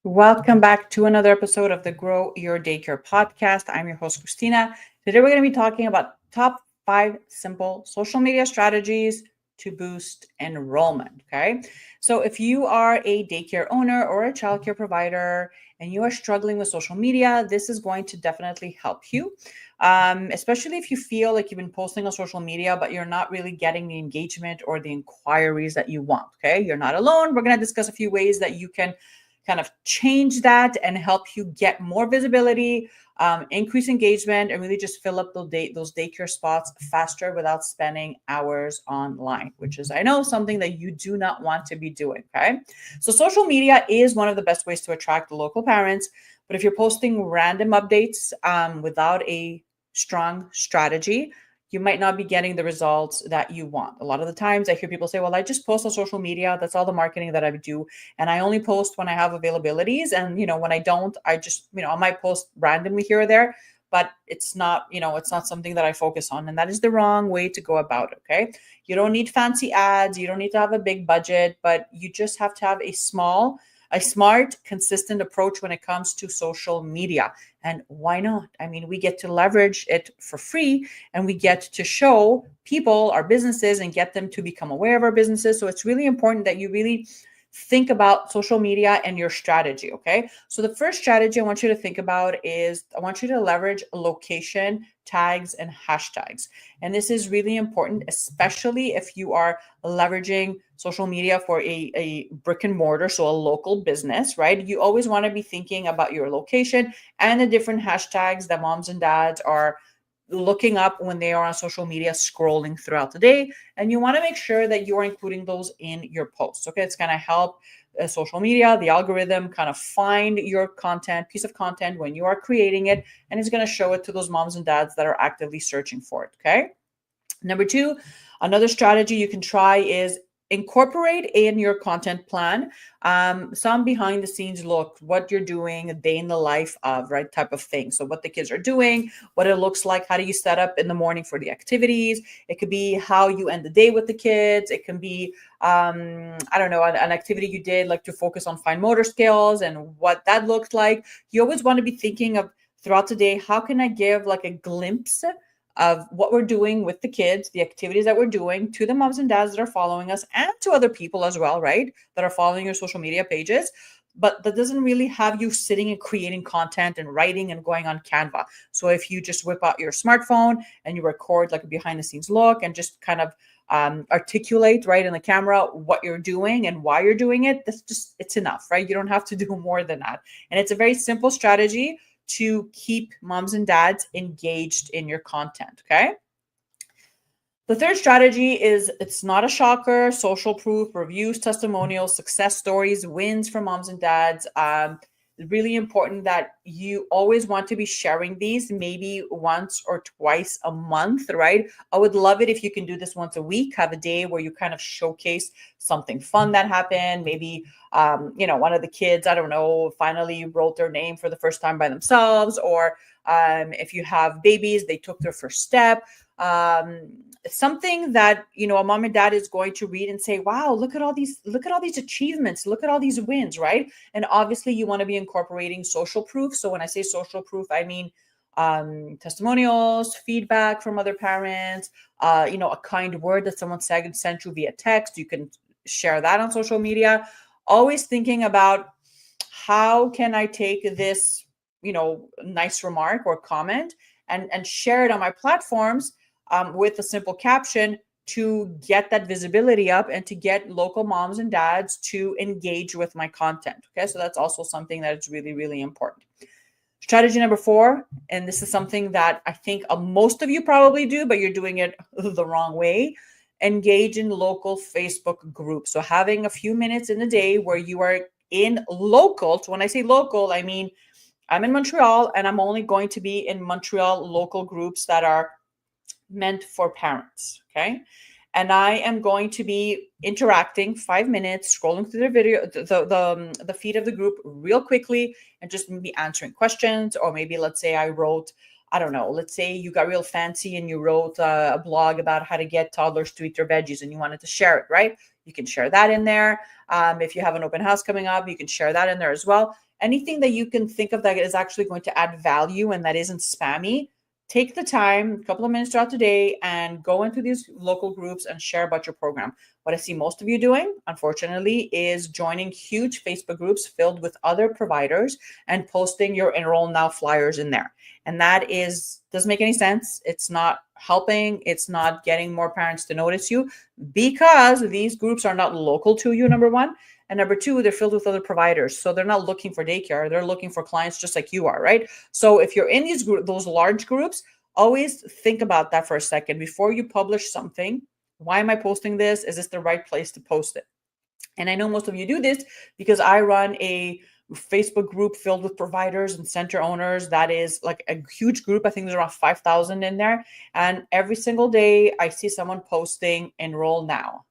Welcome back to another episode of the Grow Your Daycare podcast. I'm your host, Christina. Today, we're going to be talking about top 5 simple social media strategies to boost enrollment. Okay. So, if you are a daycare owner or a childcare provider and you are struggling with social media, this is going to definitely help you. Especially if you feel like you've been posting on social media, but you're not really getting the engagement or the inquiries that you want. Okay. You're not alone. We're going to discuss a few ways that you can kind of change that and help you get more visibility, increase engagement, and really just fill up those daycare spots faster without spending hours online, which is, I know, something that you do not want to be doing. Okay. So social media is one of the best ways to attract local parents. But if you're posting random updates without a strong strategy, you might not be getting the results that you want. A lot of the times I hear people say, well, I just post on social media. That's all the marketing that I do. And I only post when I have availabilities. And, when I don't, I just, I might post randomly here or there, but it's not, it's not something that I focus on. And that is the wrong way to go about it. Okay. You don't need fancy ads. You don't need to have a big budget, but you just have to have a smart, consistent approach when it comes to social media. And why not? I mean, we get to leverage it for free and we get to show people our businesses and get them to become aware of our businesses. So it's really important that you really think about social media and your strategy. Okay. So the first strategy I want you to think about is I want you to leverage location, tags, and hashtags. And this is really important, especially if you are leveraging social media for a brick and mortar, so a local business, right? You always want to be thinking about your location and the different hashtags that moms and dads are looking up when they are on social media, scrolling throughout the day. And you want to make sure that you are including those in your posts. Okay. It's going to help social media, the algorithm kind of find your piece of content when you are creating it. And it's going to show it to those moms and dads that are actively searching for it. Okay. Number 2, another strategy you can try is incorporate in your content plan some behind the scenes look, what you're doing, a day in the life of, right, type of thing. So what the kids are doing, what it looks like, how do you set up in the morning for the activities. It could be how you end the day with the kids. It can be, I don't know, an activity you did like to focus on fine motor skills and what that looked like. You always want to be thinking of throughout the day, how can I give like a glimpse of what we're doing with the kids, the activities that we're doing to the moms and dads that are following us and to other people as well, right? That are following your social media pages. But that doesn't really have you sitting and creating content and writing and going on Canva. So if you just whip out your smartphone and you record like a behind the scenes look and just kind of articulate right in the camera what you're doing and why you're doing it, it's enough, right? You don't have to do more than that. And it's a very simple strategy to keep moms and dads engaged in your content. Okay. The third strategy is, it's not a shocker, social proof, reviews, testimonials, success stories, wins for moms and dads. Really important that you always want to be sharing these maybe once or twice a month, right? I would love it if you can do this once a week, have a day where you kind of showcase something fun that happened. Maybe, one of the kids, I don't know, finally wrote their name for the first time by themselves, or if you have babies, they took their first step. Something that, a mom and dad is going to read and say, wow, look at all these achievements, look at all these wins, right? And obviously you want to be incorporating social proof. So when I say social proof, I mean testimonials, feedback from other parents, a kind word that someone sent you via text. You can share that on social media. Always thinking about, how can I take this, nice remark or comment and share it on my platforms with a simple caption to get that visibility up and to get local moms and dads to engage with my content. Okay, so that's also something that is really, really important. Strategy number 4, and this is something that I think most of you probably do, but you're doing it the wrong way. Engage in local Facebook groups. So having a few minutes in the day where you are in local. So when I say local, I mean, I'm in Montreal and I'm only going to be in Montreal local groups that are meant for parents. Okay. And I am going to be interacting 5 minutes, scrolling through the video, the feed of the group real quickly, and just maybe answering questions. Or maybe let's say I wrote, I don't know, let's say you got real fancy and you wrote a blog about how to get toddlers to eat their veggies and you wanted to share it, right? You can share that in there. If you have an open house coming up, you can share that in there as well. anything that you can think of that is actually going to add value and that isn't spammy. Take the time, a couple of minutes throughout the day, and go into these local groups and share about your program. What I see most of you doing, unfortunately, is joining huge Facebook groups filled with other providers and posting your Enroll Now flyers in there. And that doesn't make any sense. It's not helping. It's not getting more parents to notice you, because these groups are not local to you, number one. And number two, they're filled with other providers. So they're not looking for daycare. They're looking for clients just like you are, right? So if you're in those large groups, always think about that for a second before you publish something. Why am I posting this? Is this the right place to post it? And I know most of you do this because I run a Facebook group filled with providers and center owners. That is like a huge group. I think there's around 5,000 in there. And every single day I see someone posting Enroll Now.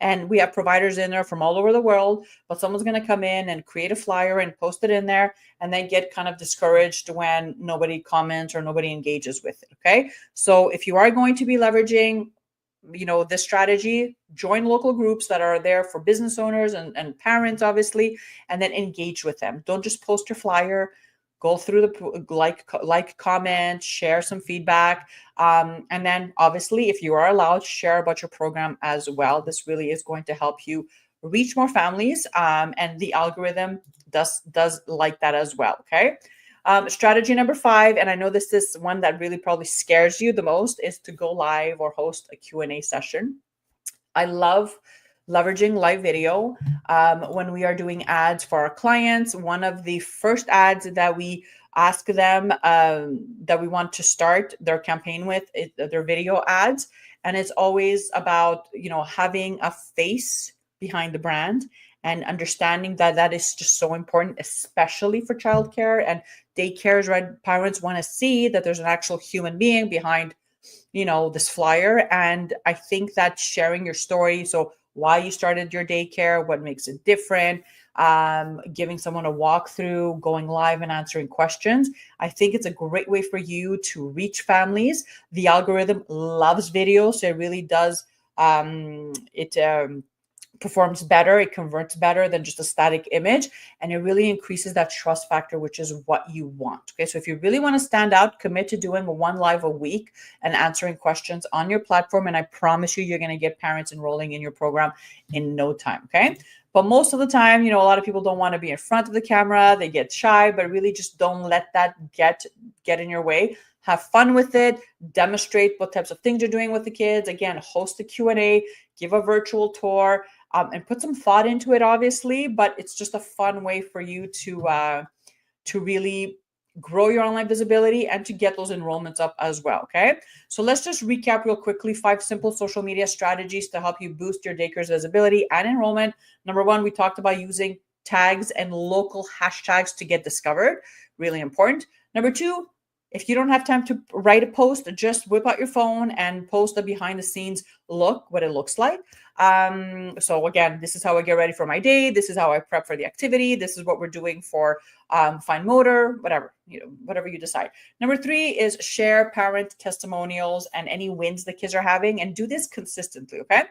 And we have providers in there from all over the world, but someone's going to come in and create a flyer and post it in there, and then get kind of discouraged when nobody comments or nobody engages with it. Okay. So if you are going to be leveraging, this strategy, join local groups that are there for business owners and parents, obviously, and then engage with them. Don't just post your flyer. Go through the comment, share some feedback. And then obviously, if you are allowed, share about your program as well. This really is going to help you reach more families. And the algorithm does like that as well. Okay. Strategy number 5, and I know this is one that really probably scares you the most, is to go live or host a Q&A session. I love leveraging live video when we are doing ads for our clients. One of the first ads that we ask them that we want to start their campaign with is their video ads. And it's always about, having a face behind the brand and understanding that that is just so important, especially for childcare and daycares, right? Parents want to see that there's an actual human being behind, this flyer. And I think that sharing your story, so why you started your daycare, what makes it different, giving someone a walkthrough, going live and answering questions. I think it's a great way for you to reach families. The algorithm loves video, so it really does, performs better, it converts better than just a static image, and it really increases that trust factor, which is what you want. Okay, so if you really want to stand out, commit to doing one live a week and answering questions on your platform, and I promise you're going to get parents enrolling in your program in no time. Okay, but most of the time, a lot of people don't want to be in front of the camera, they get shy, but really just don't let that get in your way. Have fun with it, demonstrate what types of things you're doing with the kids. Again, host a Q&A, give a virtual tour, and put some thought into it, obviously, but it's just a fun way for you to really grow your online visibility and to get those enrollments up as well. Okay, so let's just recap real quickly 5 simple social media strategies to help you boost your daycare's visibility and enrollment. Number 1, we talked about using tags and local hashtags to get discovered. Really important. Number 2, if you don't have time to write a post, just whip out your phone and post a behind the scenes look, what it looks like. So again, this is how I get ready for my day. This is how I prep for the activity. This is what we're doing for fine motor, whatever you decide. Number 3 is share parent testimonials and any wins the kids are having, and do this consistently. Okay.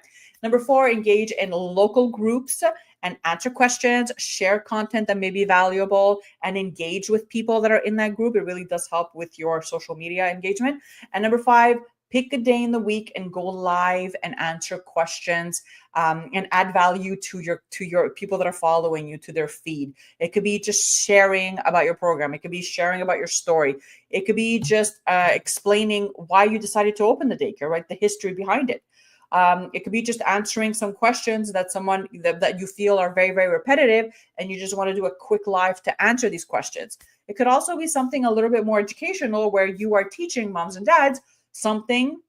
Number 4, engage in local groups and answer questions, share content that may be valuable, and engage with people that are in that group. It really does help with your social media engagement. And number 5, pick a day in the week and go live and answer questions and add value to your people that are following you, to their feed. It could be just sharing about your program. It could be sharing about your story. It could be just explaining why you decided to open the daycare, right? The history behind it. It could be just answering some questions that that you feel are very, very repetitive, and you just want to do a quick live to answer these questions. It could also be something a little bit more educational, where you are teaching moms and dads something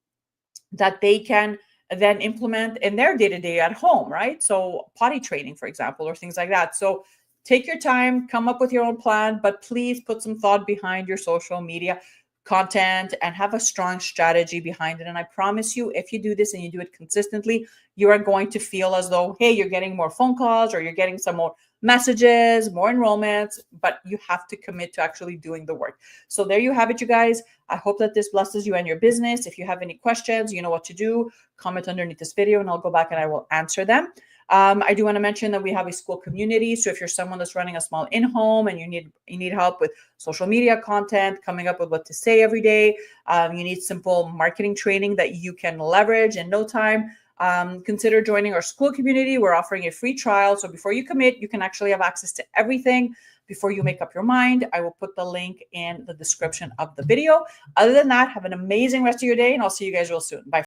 that they can then implement in their day-to-day at home, right? So potty training, for example, or things like that. So take your time, come up with your own plan, but please put some thought behind your social media content and have a strong strategy behind it. And I promise you, if you do this and you do it consistently, you are going to feel as though, hey, you're getting more phone calls or you're getting some more messages, more enrollments, but you have to commit to actually doing the work. So there you have it, you guys. I hope that this blesses you and your business. If you have any questions, you know what to do. Comment underneath this video and I'll go back and I will answer them. I do want to mention that we have a school community. So if you're someone that's running a small in-home and you need help with social media content, coming up with what to say every day, you need simple marketing training that you can leverage in no time, consider joining our school community. We're offering a free trial. So before you commit, you can actually have access to everything before you make up your mind. I will put the link in the description of the video. Other than that, have an amazing rest of your day, and I'll see you guys real soon. Bye.